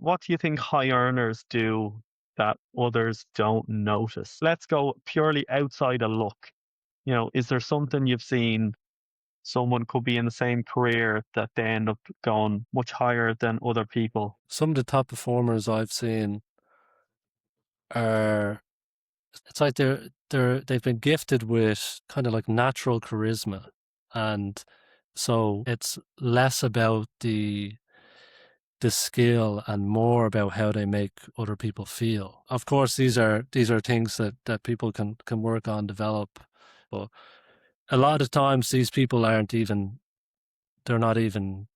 what do you think high earners do that others don't notice? Let's go purely outside of luck. Is there something you've seen someone could be in the same career that they end up going much higher than other people? Some of the top performers I've seen are, it's like they've been gifted with kind of like natural charisma, and so it's less about the skill and more about how they make other people feel. Of course, these are things that people can work on, develop, but a lot of times these people they're not even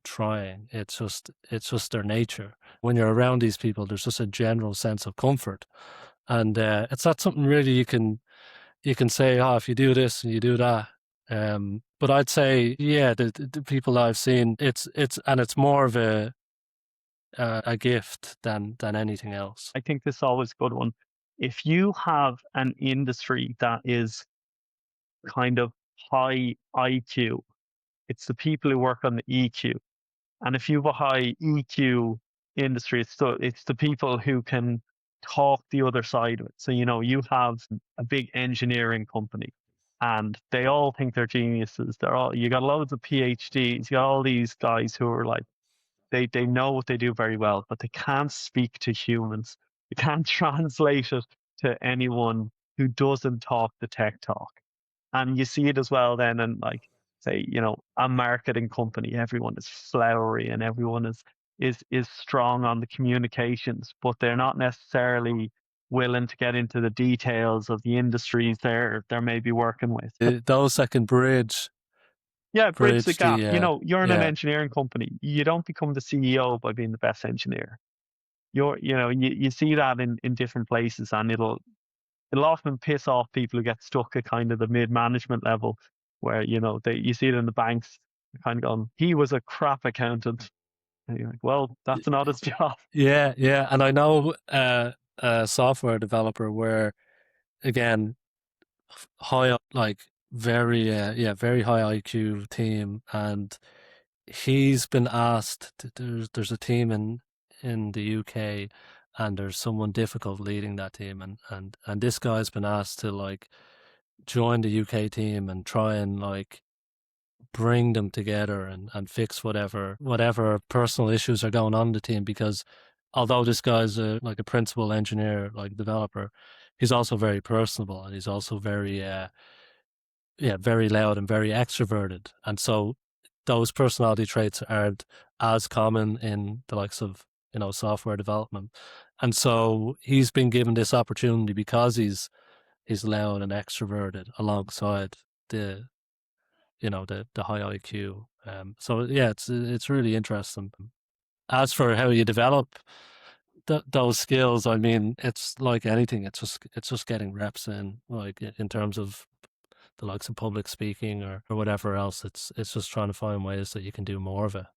trying. It's just their nature. When you're around these people, there's just a general sense of comfort, and it's not something really you can say, oh, if you do this and you do that. But I'd say, yeah, the people I've seen, it's more of a gift than anything else. I think this is always a good one. If you have an industry that is kind of high IQ, it's the people who work on the EQ. And if you have a high EQ industry, it's the people who can talk the other side of it. So, you have a big engineering company and they all think they're geniuses. You got loads of PhDs, you got all these guys who are like, they know what they do very well, but they can't speak to humans. You can't translate it to anyone who doesn't talk the tech talk. And you see it as well then and like say, a marketing company, everyone is flowery and everyone is strong on the communications, but they're not necessarily willing to get into the details of the industries they're maybe working with. Those that can Yeah, bridge the bridge gap. the You're in an yeah. engineering company. You don't become the CEO by being the best engineer. You see that in different places, and it'll often piss off people who get stuck at kind of the mid management level, where you see it in the banks, kind of going, he was a crap accountant, and you're like, well, that's not his job. Yeah, and I know a software developer where, again, like very very high IQ team, and he's been asked there's a team in the UK, and there's someone difficult leading that team, and this guy's been asked to like join the UK team and try and like bring them together and fix whatever personal issues are going on in the team, because although this guy's like a principal engineer, like developer, he's also very personable, and he's also very loud and very extroverted. And so those personality traits aren't as common in the likes of, software development. And so he's been given this opportunity because he's loud and extroverted alongside the the high IQ. So yeah, it's really interesting. As for how you develop those skills, I mean, it's like anything. It's just getting reps in, like in terms of the likes of public speaking or whatever else. It's just trying to find ways that you can do more of it.